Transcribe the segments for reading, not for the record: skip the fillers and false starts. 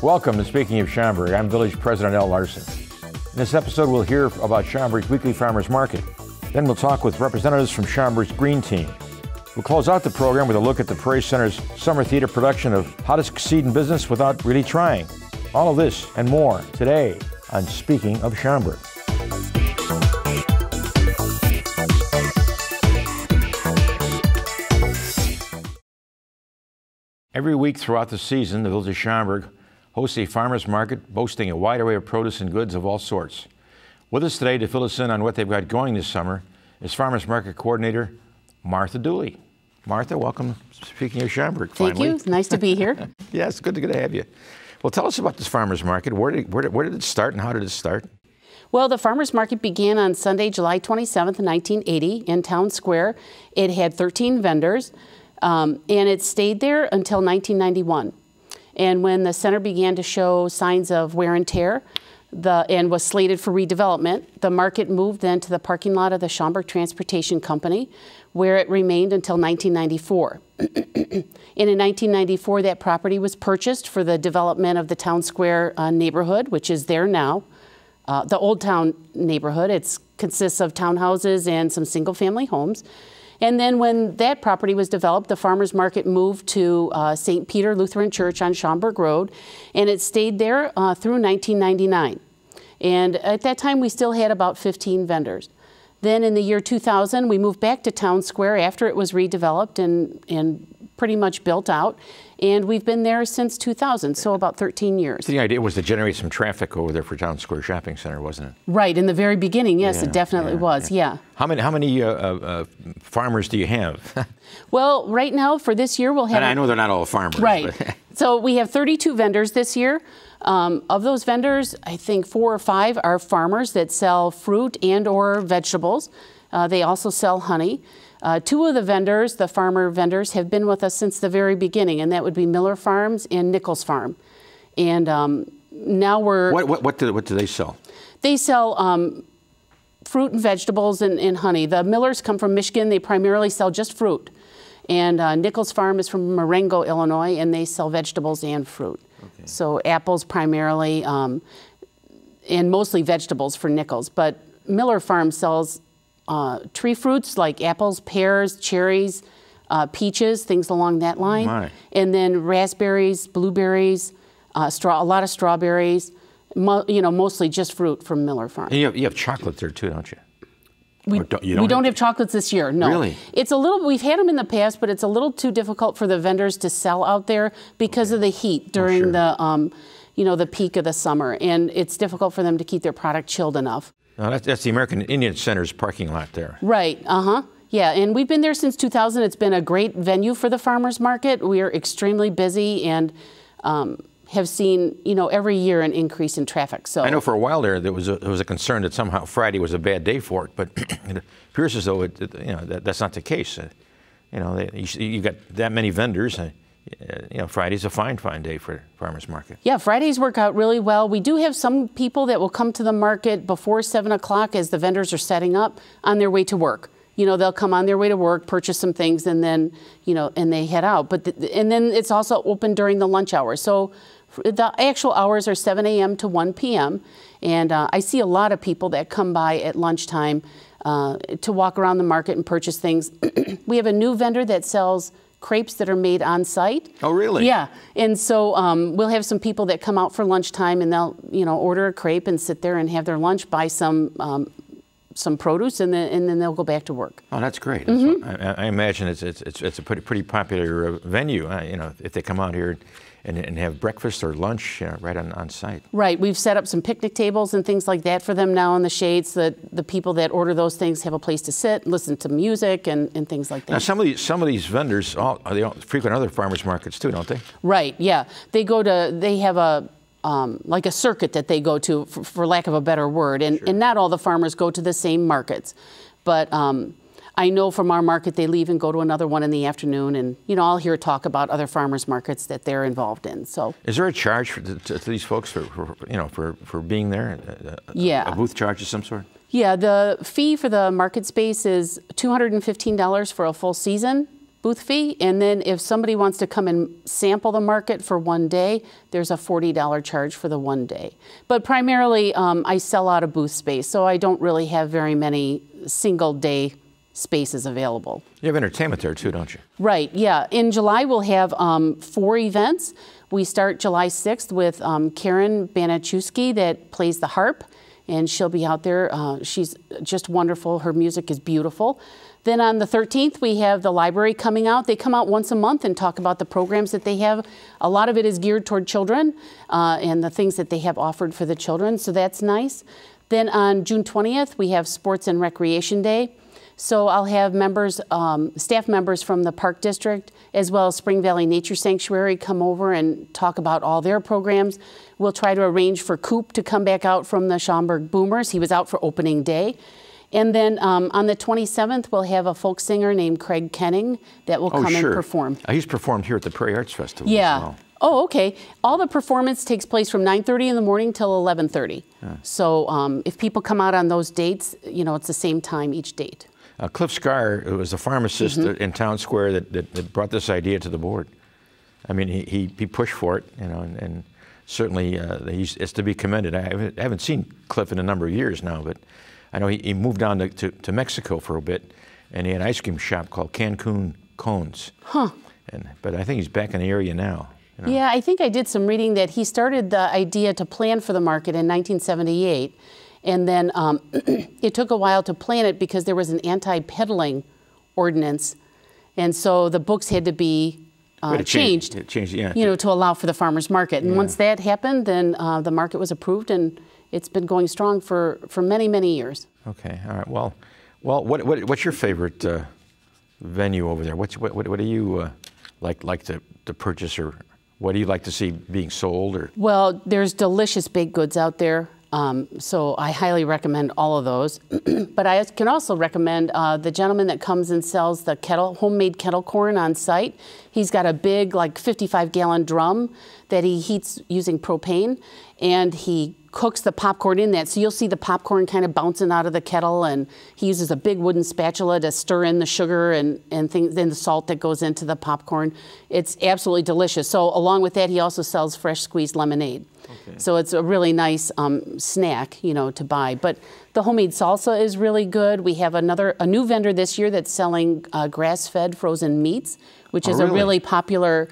Welcome to Speaking of Schaumburg. I'm Village President Al Larson. In this episode, we'll hear about Schaumburg's weekly farmers market. Then we'll talk with representatives from Schaumburg's Green Team. We'll close out the program with a look at the Prairie Center's Summer Theatre production of How to Succeed in Business Without Really Trying. All of this and more today on Speaking of Schaumburg. Every week throughout the season, the Village of Schaumburg hosts a farmers market boasting a wide array of produce and goods of all sorts. With us today to fill us in on what they've got going this summer is Farmers Market Coordinator Martha Dooley. Martha, welcome to Speaking of Schaumburg, finally. Thank you. It's nice to be here. Yes, good to have you. Well, tell us about this farmers market. Where did it start and how did it start? Well, the farmers market began on Sunday, July 27th, 1980 in Town Square. It had 13 vendors, and it stayed there until 1991. And when the center began to show signs of wear and tear and was slated for redevelopment, the market moved then to the parking lot of the Schaumburg Transportation Company, where it remained until 1994. And in 1994, that property was purchased for the development of the Town Square neighborhood, which is there now. The Old Town neighborhood, it consists of townhouses and some single-family homes. And then when that property was developed, the farmers market moved to St. Peter Lutheran Church on Schaumburg Road, and it stayed there through 1999. And at that time, we still had about 15 vendors. Then in the year 2000, we moved back to Town Square after it was redeveloped and pretty much built out. And we've been there since 2000, so about 13 years. So the idea was to generate some traffic over there for Town Square Shopping Center, wasn't it? Right, in the very beginning, yes, it definitely was, yeah. How many farmers do you have? Well, right now, for this year, we'll have... And I know they're not all farmers. Right. So we have 32 vendors this year. Of those vendors, I think 4 or 5 are farmers that sell fruit and or vegetables. They also sell honey. 2 of the vendors, the farmer vendors, have been with us since the very beginning, and that would be Miller Farms and Nichols Farm. And now we're... What do they sell? They sell fruit and vegetables and honey. The Millers come from Michigan. They primarily sell just fruit. And Nichols Farm is from Marengo, Illinois, and they sell vegetables and fruit. Okay. So apples primarily, and mostly vegetables for Nichols. But Miller Farm sells tree fruits like apples, pears, cherries, peaches, things along that line. My. And then raspberries, blueberries, a lot of strawberries, mostly just fruit from Miller Farm. And you have chocolate there too, don't you? We don't have chocolates this year, no. Really? It's a little, we've had them in the past, but it's a little too difficult for the vendors to sell out there because of the heat during the peak of the summer. And it's difficult for them to keep their product chilled enough. No, that's the American Indian Center's parking lot there. Right, yeah, and we've been there since 2000. It's been a great venue for the farmers market. We are extremely busy and have seen, every year an increase in traffic. So I know for a while there was a concern that somehow Friday was a bad day for it, but it appears as though that's not the case. You got that many vendors. Friday's a fine day for farmers market. Yeah, Fridays work out really well. We do have some people that will come to the market before 7 o'clock as the vendors are setting up on their way to work. They'll come on their way to work, purchase some things, and then, and they head out. And then it's also open during the lunch hour. So the actual hours are 7 a.m. to 1 p.m. And I see a lot of people that come by at lunchtime to walk around the market and purchase things. We have a new vendor that sells crepes that are made on site. Oh, really? Yeah. And so we'll have some people that come out for lunchtime and they'll, order a crepe and sit there and have their lunch, buy some produce, and then they'll go back to work. Oh, that's great. I imagine it's a pretty popular venue. If they come out here and have breakfast or lunch right on site. Right. We've set up some picnic tables and things like that for them now in the shades, so that the people that order those things have a place to sit, listen to music, and things like that. Now, some of these vendors they frequent other farmers markets too, don't they? Right. Yeah. They have a like a circuit that they go to, for lack of a better word, and not all the farmers go to the same markets, but I know from our market they leave and go to another one in the afternoon, and I'll hear talk about other farmers markets that they're involved in. So, is there a charge to these folks for being there? Yeah, a booth charge of some sort. Yeah, the fee for the market space is $215 for a full season, booth fee, and then if somebody wants to come and sample the market for one day, there's a $40 charge for the one day. But primarily, I sell out of booth space, so I don't really have very many single day spaces available. You have entertainment there too, don't you? Right, yeah. In July, we'll have 4 events. We start July 6th with Karen Banichewski that plays the harp, and she'll be out there. She's just wonderful. Her music is beautiful. Then on the 13th, we have the library coming out. They come out once a month and talk about the programs that they have. A lot of it is geared toward children and the things that they have offered for the children, so that's nice. Then on June 20th, we have Sports and Recreation Day. So I'll have members, staff members from the Park District, as well as Spring Valley Nature Sanctuary come over and talk about all their programs. We'll try to arrange for Coop to come back out from the Schaumburg Boomers. He was out for opening day. And then on the 27th, we'll have a folk singer named Craig Kenning that will come and perform. He's performed here at the Prairie Arts Festival as well. Oh, okay. All the performance takes place from 9:30 in the morning till 11:30. Yeah. So if people come out on those dates, you know, it's the same time each date. Cliff Scar was a pharmacist in Town Square that brought this idea to the board. I mean, he pushed for it, you know, and certainly it's to be commended. I haven't seen Cliff in a number of years now, but I know he moved on to Mexico for a bit, and he had an ice cream shop called Cancun Cones. Huh. But I think he's back in the area now. You know? Yeah, I think I did some reading that he started the idea to plan for the market in 1978, and then it took a while to plan it because there was an anti-peddling ordinance, and so the books had to be changed, you know, to allow for the farmers market. And once that happened, then the market was approved, and it's been going strong for many, many years. Okay, all right. Well, what's your favorite venue over there? What do you like to purchase, or what do you like to see being sold? Or well, there's delicious baked goods out there, so I highly recommend all of those. But I can also recommend the gentleman that comes and sells the homemade kettle corn on site. He's got a big, like 55-gallon drum that he heats using propane, and he cooks the popcorn in that. So you'll see the popcorn kind of bouncing out of the kettle, and he uses a big wooden spatula to stir in the sugar and things, and the salt that goes into the popcorn. It's absolutely delicious. So along with that, he also sells fresh squeezed lemonade. Okay. So it's a really nice snack, you know, to buy. But the homemade salsa is really good. We have a new vendor this year that's selling grass-fed frozen meats, which is a really popular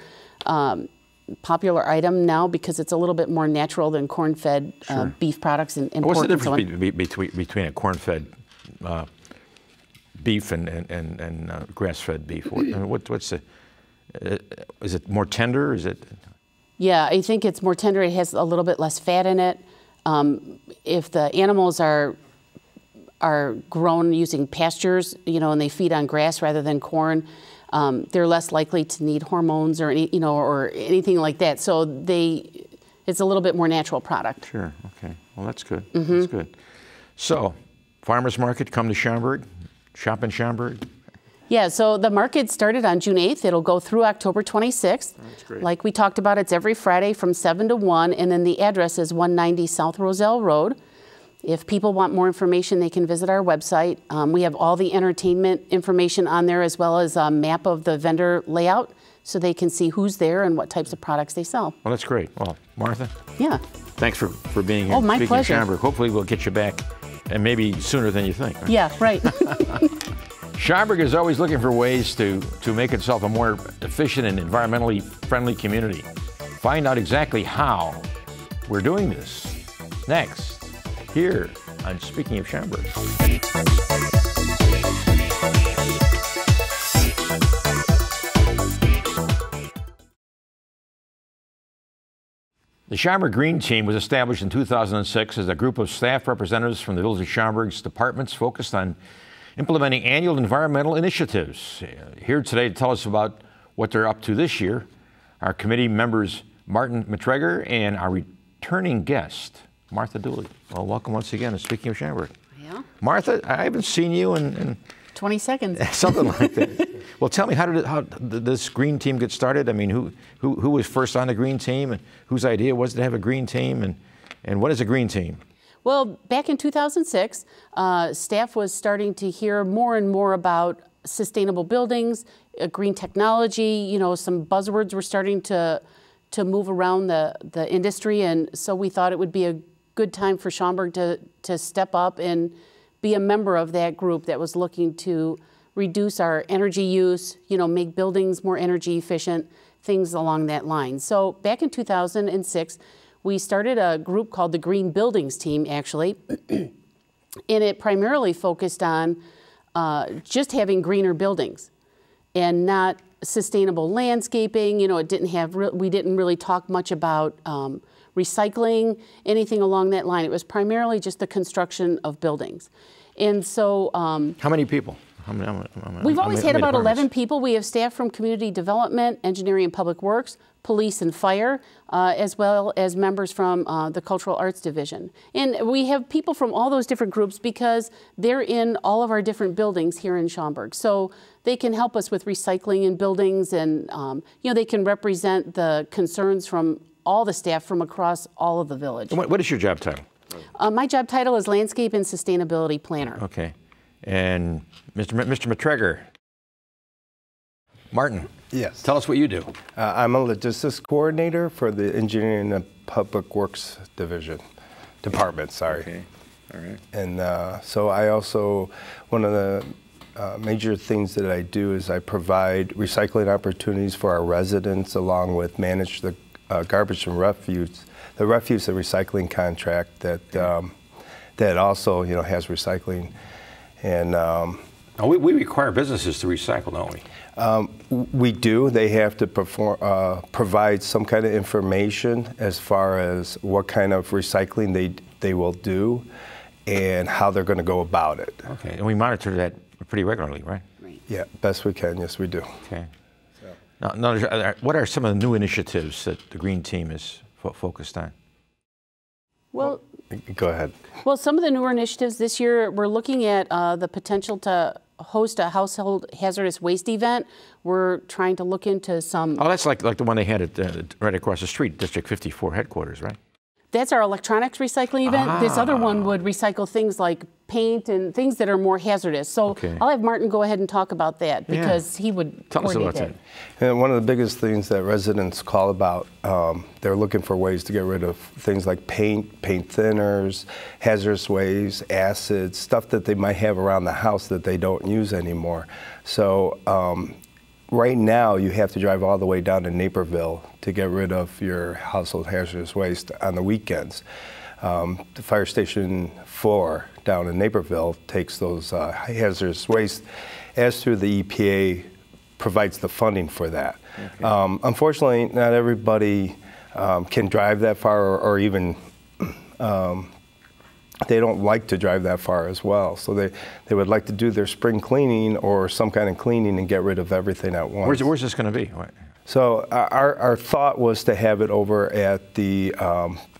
item now because it's a little bit more natural than corn-fed beef products and pork. What's the difference between a corn-fed beef and grass-fed beef? Is it more tender? Is it? Yeah, I think it's more tender. It has a little bit less fat in it. If the animals are grown using pastures, you know, and they feed on grass rather than corn, they're less likely to need hormones or anything like that. So it's a little bit more natural product. Sure. Okay. Well, that's good. That's good. So, farmers market, come to Schaumburg, shop in Schaumburg. Yeah. So the market started on June 8th. It'll go through October 26th. That's great. Like we talked about, it's every Friday from 7 to 1, and then the address is 190 South Roselle Road. If people want more information, they can visit our website. We have all the entertainment information on there, as well as a map of the vendor layout, so they can see who's there and what types of products they sell. Well, that's great. Well, Martha? Yeah. Thanks for being here. Oh, my pleasure. Schaumburg. Hopefully we'll get you back, and maybe sooner than you think. Right? Yeah, right. Schaumburg is always looking for ways to make itself a more efficient and environmentally friendly community. Find out exactly how we're doing this next, here on Speaking of Schaumburg. The Schaumburg Green Team was established in 2006 as a group of staff representatives from the Village of Schaumburg's departments focused on implementing annual environmental initiatives. Here today to tell us about what they're up to this year, our committee members Martin Matreger and our returning guest, Martha Dooley. Well, welcome once again to Speaking of Schaumburg. Yeah. Martha, I haven't seen you in 20 seconds. Something like that. Well, tell me, how did this green team get started? I mean, who was first on the green team, and whose idea was to have a green team, and what is a green team? Well, back in 2006, staff was starting to hear more and more about sustainable buildings, green technology. You know, some buzzwords were starting to move around the industry, and so we thought it would be a good time for Schaumburg to step up and be a member of that group that was looking to reduce our energy use, you know, make buildings more energy efficient, things along that line. So back in 2006, we started a group called the Green Buildings Team, actually, and it primarily focused on just having greener buildings and not sustainable landscaping. You know, we didn't really talk much about recycling, anything along that line. It was primarily just the construction of buildings. And so... how many people? We've always had about 11 people. We have staff from community development, engineering and public works, police and fire, as well as members from the cultural arts division. And we have people from all those different groups because they're in all of our different buildings here in Schaumburg. So they can help us with recycling in buildings, and you know, they can represent the concerns from all the staff from across all of the village. What is your job title? My job title is Landscape and Sustainability Planner. Okay. And Mr. McTregor, Martin. Yes. Tell us what you do. I'm a logistics coordinator for the Engineering and Public Works Department, sorry. Okay, all right. And so I also, one of the major things that I do is I provide recycling opportunities for our residents, along with manage the garbage and refuse, the refuse and recycling contract that also, you know, has recycling. And we require businesses to recycle, don't we? We do. They have to provide some kind of information as far as what kind of recycling they will do and how they're going to go about it. Okay, and we monitor that pretty regularly, right? Right. Yeah, best we can. Yes, we do. Okay. So. Now, what are some of the new initiatives that the Green Team is focused on? Well, go ahead. Well, some of the newer initiatives this year, we're looking at the potential to host a household hazardous waste event. We're trying to look into some... Oh, that's like the one they had at right across the street, District 54 headquarters, right? That's our electronics recycling event. This other one would recycle things like paint and things that are more hazardous. So I'll have Martin go ahead and talk about that because he would tell us about that. And one of the biggest things that residents call about, they're looking for ways to get rid of things like paint thinners, hazardous waste, acids, stuff that they might have around the house that they don't use anymore. So right now, you have to drive all the way down to Naperville to get rid of your household hazardous waste on the weekends. The Fire Station 4 down in Naperville takes those hazardous waste, as through the EPA provides the funding for that. Okay. Unfortunately, not everybody can drive that far, or even they don't like to drive that far as well. So they would like to do their spring cleaning or some kind of cleaning and get rid of everything at once. Where's this going to be? So our thought was to have it over at the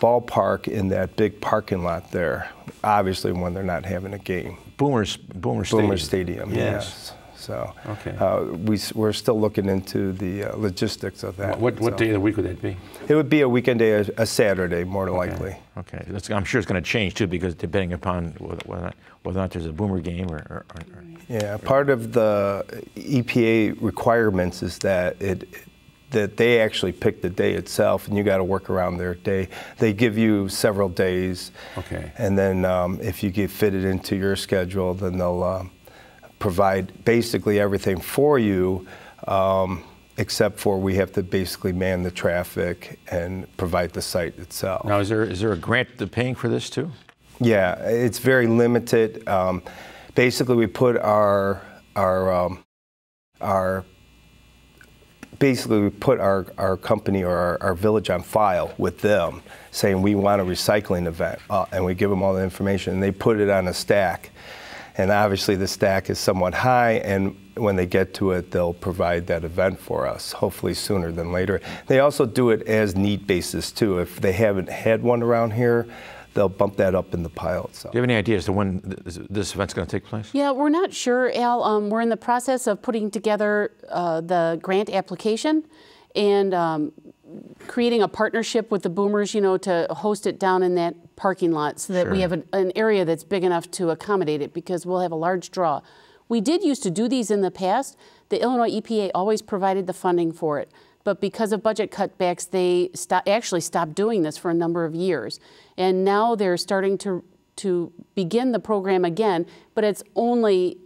ballpark in that big parking lot there, obviously when they're not having a game. Boomer Stadium. Boomer Stadium, yes. So we're still looking into the logistics of that. What day of the week would that be? It would be a weekend day, a Saturday, more likely. Okay. I'm sure it's going to change too, because depending upon whether or not there's a Boomer game or Yeah, part of the EPA requirements is that they actually pick the day itself, and you got to work around their day. They give you several days, and then if you get fitted into your schedule, then they'll provide basically everything for you, except for we have to basically man the traffic and provide the site itself. Now, is there a grant paying for this too? Yeah, it's very limited. Basically, we put our company or our village on file with them, saying we want a recycling event, and we give them all the information, and they put it on a stack. And obviously the stack is somewhat high, and when they get to it, they'll provide that event for us, hopefully sooner than later. They also do it as need basis too. If they haven't had one around here, they'll bump that up in the pile itself. Do you have any idea as to when this event's going to take place? Yeah, we're not sure, Al. We're in the process of putting together the grant application and creating a partnership with the Boomers, you know, to host it down in that parking lot so that we have an area that's big enough to accommodate it, because we'll have a large draw. We did used to do these in the past. The Illinois EPA always provided the funding for it. But because of budget cutbacks, they actually stopped doing this for a number of years. And now they're starting to begin the program again, but it's only,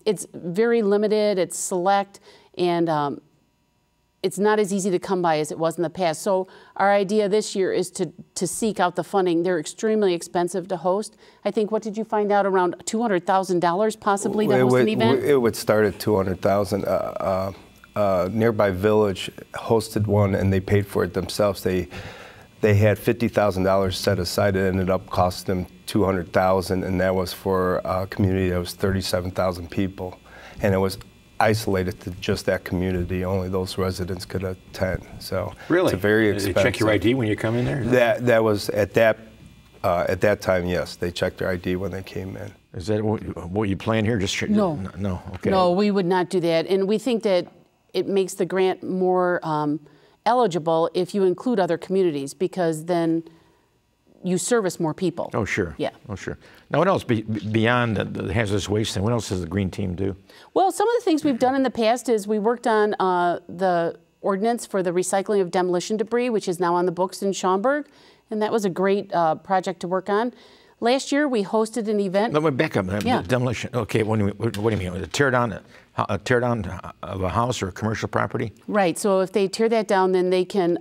it's very limited, it's select, and it's not as easy to come by as it was in the past. So our idea this year is to seek out the funding. They're extremely expensive to host. I think, what did you find out, around $200,000 possibly to host an event? It would start at $200,000. Nearby village hosted one, and they paid for it themselves. They had $50,000 set aside. It ended up costing them $200,000, and that was for a community that was 37,000 people, and it was isolated to just that community. Only those residents could attend. So really, it's a very expensive. They check your ID when you come in there? That was at that time. Yes, they checked their ID when they came in. Is that what you plan here? Just no. No. Okay. No, we would not do that, and we think that it makes the grant more eligible if you include other communities, because then you service more people. Oh, sure. Yeah. Oh, sure. Now, what else beyond the hazardous waste thing? What else does the Green Team do? Well, some of the things we've done in the past is we worked on the ordinance for the recycling of demolition debris, which is now on the books in Schaumburg, and that was a great project to work on. Last year, we hosted an event. Let me back up. Yeah. Demolition. Okay. What do you mean? A tear down of a house or a commercial property? Right. So if they tear that down, then they can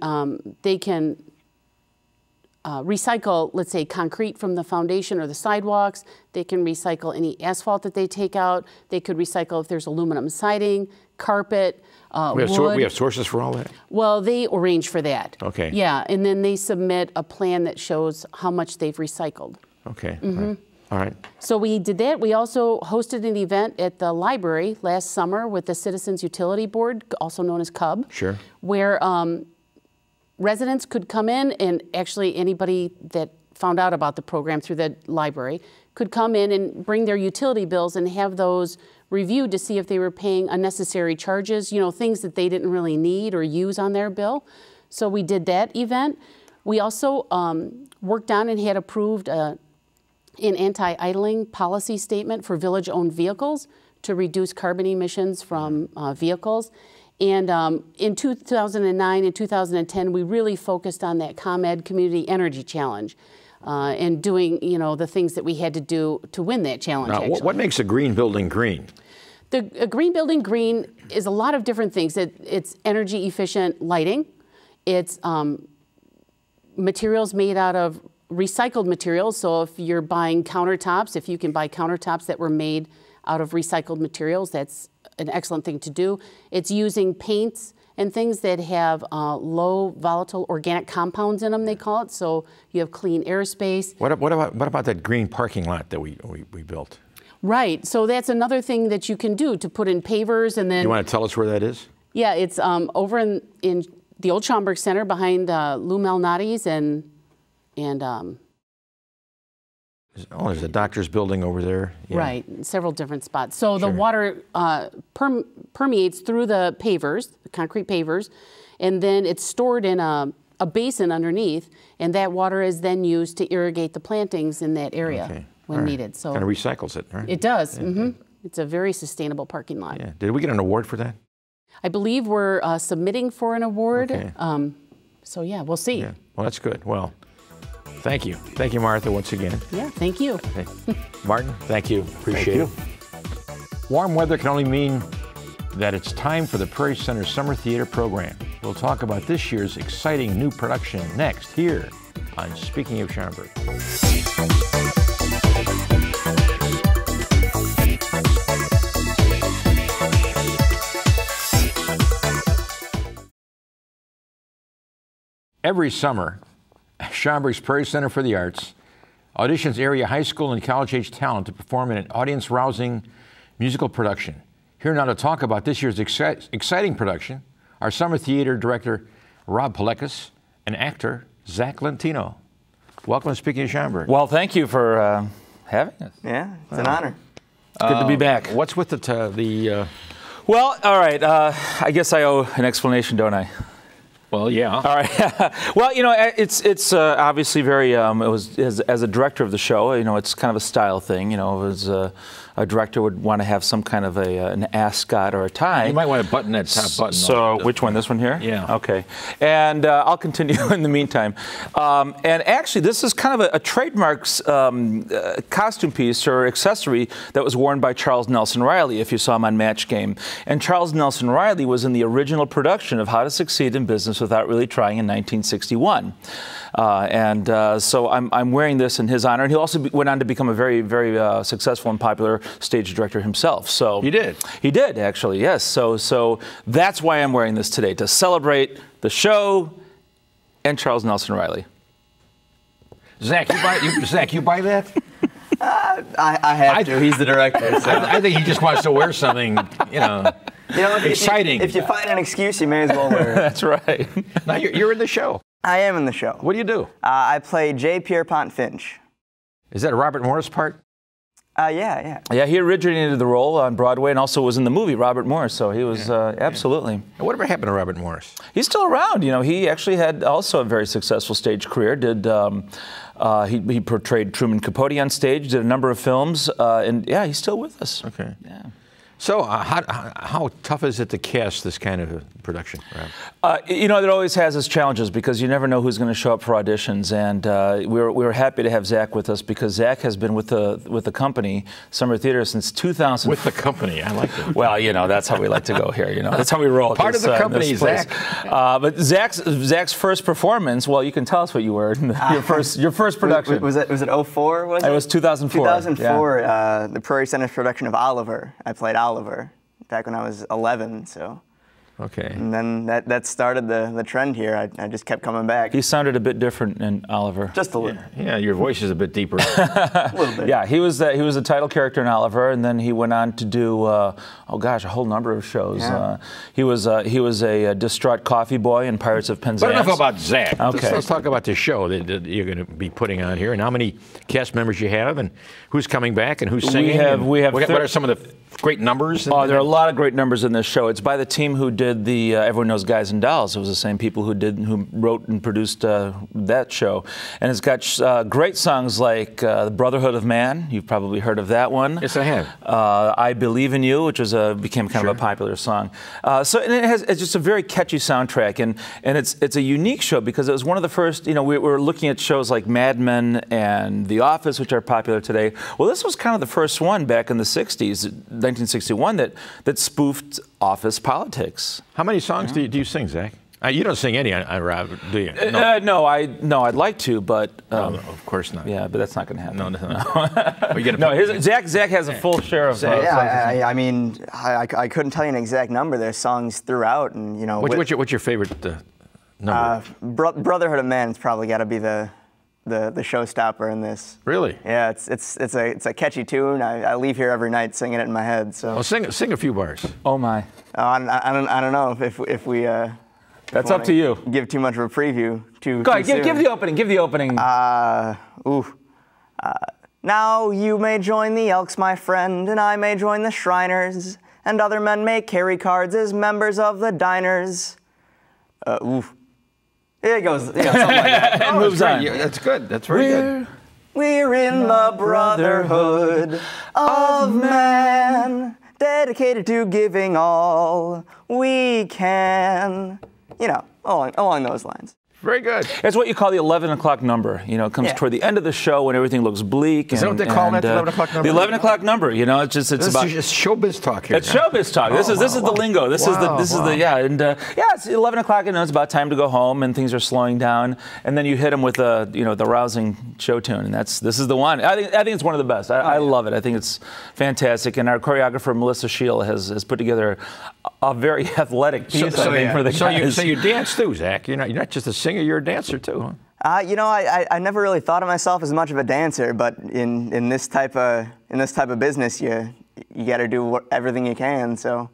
recycle, let's say, concrete from the foundation or the sidewalks. They can recycle any asphalt that they take out. They could recycle if there's aluminum siding, carpet, wood. We have sources for all that? Well, they arrange for that. Okay. Yeah, and then they submit a plan that shows how much they've recycled. Okay. Mm-hmm. All right. So we did that. We also hosted an event at the library last summer with the Citizens Utility Board, also known as CUB. Sure. Where residents could come in, and actually anybody that found out about the program through the library could come in and bring their utility bills and have those reviewed to see if they were paying unnecessary charges, things that they didn't really need or use on their bill. So we did that event. We also worked on and had approved an anti-idling policy statement for village-owned vehicles to reduce carbon emissions from vehicles. And in 2009 and 2010, we really focused on that ComEd Community Energy Challenge and doing, the things that we had to do to win that challenge. Now, what makes a green building green? A green building green is a lot of different things. It's energy efficient lighting. It's materials made out of recycled materials. So if you're buying countertops, if you can buy countertops that were made out of recycled materials, that's an excellent thing to do. It's using paints and things that have low volatile organic compounds in them, they call it, so you have clean airspace. What about that green parking lot that we built? Right, so that's another thing that you can do, to put in pavers. And then you want to tell us where that is? Yeah, it's over in the old Schaumburg Center behind Lou Malnati's and there's a doctor's building over there. Yeah. Right, several different spots. So the water permeates through the pavers, the concrete pavers, and then it's stored in a basin underneath, and that water is then used to irrigate the plantings in that area when needed. So kind of recycles it, right? It does. Yeah. Mm-hmm. It's a very sustainable parking lot. Yeah. Did we get an award for that? I believe we're submitting for an award. Okay. So yeah, we'll see. Yeah. Well, that's good. Well, thank you. Thank you, Martha, once again. Yeah, thank you. Okay. Martin, thank you. Appreciate it. Warm weather can only mean that it's time for the Prairie Center Summer Theatre program. We'll talk about this year's exciting new production next, here on Speaking of Schaumburg. Every summer, Schaumburg's Prairie Center for the Arts auditions area high school and college-age talent to perform in an audience-rousing musical production. Here now to talk about this year's exciting production, our summer theater director, Rob Palekas, and actor, Zach Lentino. Welcome to Speaking of Schaumburg. Well, thank you for having us. Yeah, it's an honor. It's good to be back. What's with Well, all right. I guess I owe an explanation, don't I? Well, yeah. All right. Well, it's obviously very. It was as a director of the show. It's kind of a style thing. It was a director would want to have some kind of an ascot or a tie. You might want to button that top button. So which one? This one here? Yeah. Okay. And I'll continue in the meantime. And actually, this is kind of a trademark costume piece or accessory that was worn by Charles Nelson Riley, if you saw him on Match Game. And Charles Nelson Riley was in the original production of How to Succeed in Business Without Really Trying in 1961. So I'm wearing this in his honor. And he also went on to become a very, very successful and popular stage director himself. So he did. He did, actually, yes. So that's why I'm wearing this today, to celebrate the show and Charles Nelson Riley. Zach, you buy that? I have to. He's the director. So. I think he just wants to wear something, exciting. If you find an excuse, you may as well wear it. That's right. Now you're in the show. I am in the show. What do you do? I play J. Pierpont Finch. Is that a Robert Morris part? Yeah. Yeah, he originated the role on Broadway and also was in the movie Robert Morris, so he was absolutely. And whatever happened to Robert Morris? He's still around. He actually had also a very successful stage career. He portrayed Truman Capote on stage, did a number of films, and yeah, he's still with us. Okay. Yeah. So how tough is it to cast this kind of production, Rob? It always has its challenges because you never know who's going to show up for auditions, and we were happy to have Zach with us because Zach has been with the company, Summer Theatre, since 2000. With the company, I like that. Well, that's how we like to go here. That's how we roll. Part of the company, Zach. But Zach's first performance. Well, you can tell us what you were in your first production. Was it 04? Was it? It was 2004. 2004. Yeah. The Prairie Center production of Oliver. I played Oliver back when I was 11. So. Okay. And then that started the trend here. I just kept coming back. He sounded a bit different in Oliver. Just a little. Yeah, your voice is a bit deeper. A little bit. Yeah, he was the title character in Oliver, and then he went on to do a whole number of shows. Yeah. He was a distraught coffee boy in Pirates of Penzance. But enough about Zach. Okay. Let's talk about the show that you're going to be putting on here, and how many cast members you have, and who's coming back, and who's singing. What are some of the great numbers? Oh, there are a lot of great numbers in this show. It's by the team who did the Everyone Knows Guys and Dolls. It was the same people who wrote and produced that show. And it's got great songs like The Brotherhood of Man. You've probably heard of that one. Yes, I have. I Believe in You, which became kind of a popular song. It's just a very catchy soundtrack, and it's a unique show because it was one of the first. We were looking at shows like Mad Men and The Office, which are popular today. Well, this was kind of the first one back in the 60s, 1961, that spoofed office politics. How many songs do you sing, Zach? You don't sing any, Rob, do you? No, I'd like to, but no, of course not. Yeah, but that's not going to happen. No. Zach has a full share of. I mean, I couldn't tell you an exact number. There's songs throughout, and What's your favorite number? Brotherhood of Man has probably got to be the showstopper in this. Really? Yeah, it's a catchy tune. I leave here every night singing it in my head. So. Well, sing a few bars. Oh my. I don't know if we. That's up to you. Give too much of a preview. Go ahead, give the opening. Give the opening. Now you may join the Elks, my friend, and I may join the Shriners, and other men may carry cards as members of the Diners. Here it goes. Something like that. And moves on. That's good. That's very good. We're in the brotherhood of man, dedicated to giving all we can. Along those lines. Very good. It's what you call the 11 o'clock number. It comes toward the end of the show when everything looks bleak. Is that what they call that, the 11 o'clock number? The 11 o'clock number. It's about. It's showbiz talk here. It's showbiz talk. This is the lingo. It's 11 o'clock. It's about time to go home, and things are slowing down, and then you hit them with the rousing show tune, and this is the one. I think it's one of the best. I love it. I think it's fantastic, and our choreographer Melissa Scheel has put together a very athletic piece. For the guys. So you dance too, Zach. You're not just a singer. You're a dancer too, huh? I never really thought of myself as much of a dancer, but in this type of business, you got to do everything you can. So,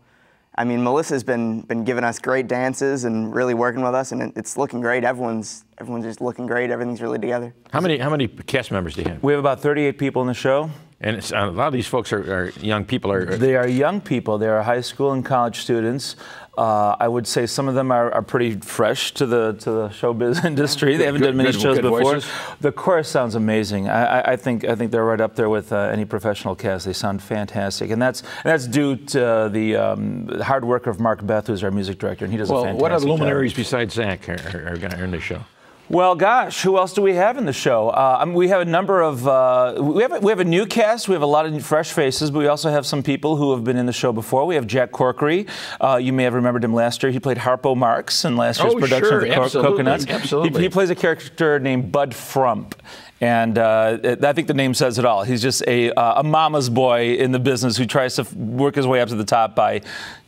I mean, Melissa's been giving us great dances and really working with us, and it's looking great. Everyone's just looking great. Everything's really together. How many cast members do you have? We have about 38 people in the show. And a lot of these folks are young people. They are young people. They are high school and college students. I would say some of them are pretty fresh to the showbiz industry. They haven't done many shows before. Voices. The chorus sounds amazing. I think they're right up there with any professional cast. They sound fantastic, and that's due to the hard work of Mark Beth, who's our music director, and he does a fantastic job. What other luminaries besides Zach are going to earn the show? Well, gosh, who else do we have in the show? We have a number of we have a new cast. We have a lot of fresh faces, but we also have some people who have been in the show before. We have Jack Corkery. You may have remembered him last year. He played Harpo Marx in last year's production of the Coconuts. Absolutely. He plays a character named Bud Frump. And I think the name says it all. He's just a mama's boy in the business who tries to work his way up to the top by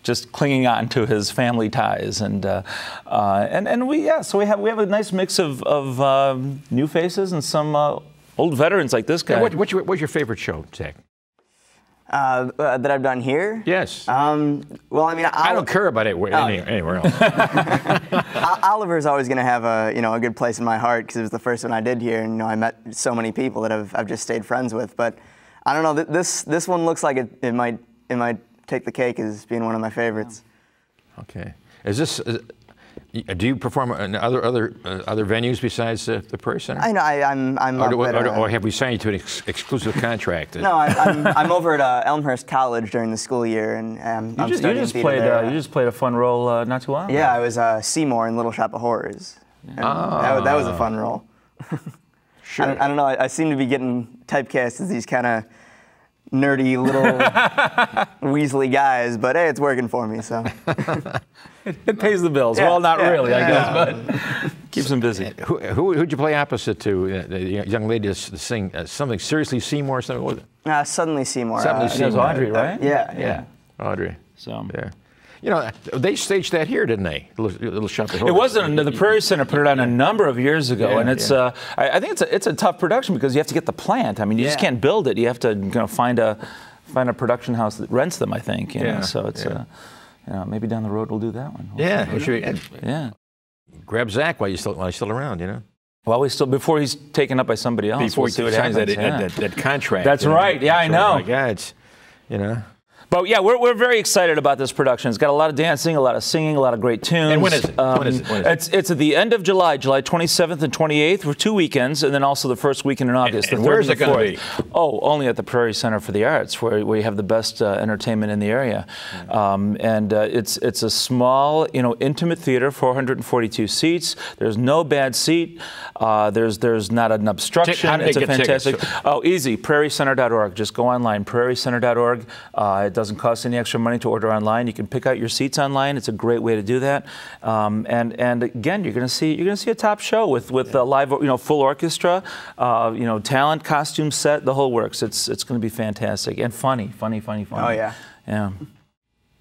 just clinging on to his family ties. So we have a nice mix of new faces and some old veterans like this guy. Yeah, what's your favorite show, Zach? That I've done here? Yes. Well, I mean, I don't care about it anywhere else. Oliver's always going to have a good place in my heart because it was the first one I did here, and I met so many people that I've just stayed friends with. But I don't know. This one looks like it might take the cake as being one of my favorites. Okay. Is this? Do you perform in other venues besides the Prairie Center? I know. I'm or have we signed you to an exclusive contract? No, I'm over at Elmhurst College during the school year, and I'm studying theater there. You just played a fun role not too long ago. Yeah, I was Seymour in Little Shop of Horrors. And that was a fun role. Sure. I don't know. I seem to be getting typecast as these kind of nerdy little Weasley guys, but hey, it's working for me, so. It pays the bills. Yeah, well, not really, I guess, but keeps them busy. Who'd you play opposite to? The young lady to sing something seriously Seymour or something? What was it? Suddenly Seymour. Suddenly Seymour. It was Audrey, right? Yeah. Audrey. So. Yeah. You know, they staged that here, didn't they? Little Shop of Horrors. It wasn't. The Prairie Center put it on a number of years ago, and it's. I think it's a tough production because you have to get the plant. I mean, you just can't build it. You have to find a production house that rents them. I think. You know? So it's. Maybe down the road we'll do that one. Yeah. Grab Zach while he's still around. You know. Well, before he's taken up by somebody else. Before he signs that contract. That's right. Yeah, I know. Oh my God, it's. But yeah, we're very excited about this production. It's got a lot of dancing, a lot of singing, a lot of great tunes. And when is it? It's at the end of July 27th and 28th for 2 weekends, and then also the first weekend in August. And where is it going to be? Oh, only at the Prairie Center for the Arts, where we have the best entertainment in the area. It's a small, intimate theater, 442 seats. There's no bad seat. There's not an obstruction. How do they get fantastic. Tickets? Oh, easy. prairiecenter.org. Just go online. prairiecenter.org. It doesn't cost any extra money to order online. You can pick out your seats online. It's a great way to do that. And again, you're going to see a top show with a live, full orchestra, talent, costume set, the whole works. It's going to be fantastic and funny. Oh yeah. Yeah.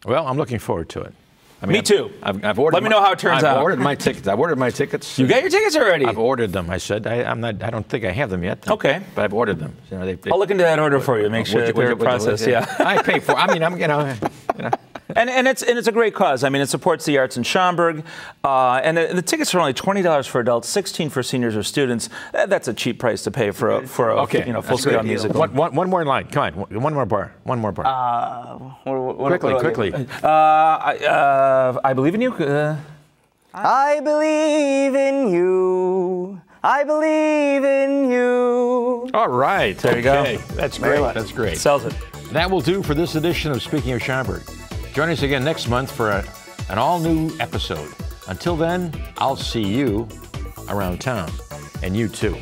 Well, I'm looking forward to it. Me too. I've ordered. Let me know how it turns out. I've ordered my tickets. You got your tickets already? I've ordered them. I said I don't think I have them yet. Okay. But I've ordered them. I'll look into that order for you. Make sure they're processed. Yeah. I pay for. I mean, And it's a great cause. I mean, it supports the arts in Schaumburg. And the tickets are only $20 for adults, $16 for seniors or students. That's a cheap price to pay for a full-scale musical. One more line. Come on. One more bar. Quickly. I believe in you. I believe in you. I believe in you. All right. There you go. That's great. That's great. Sells it. That will do for this edition of Speaking of Schaumburg. Join us again next month for an all-new episode. Until then, I'll see you around town, and you too.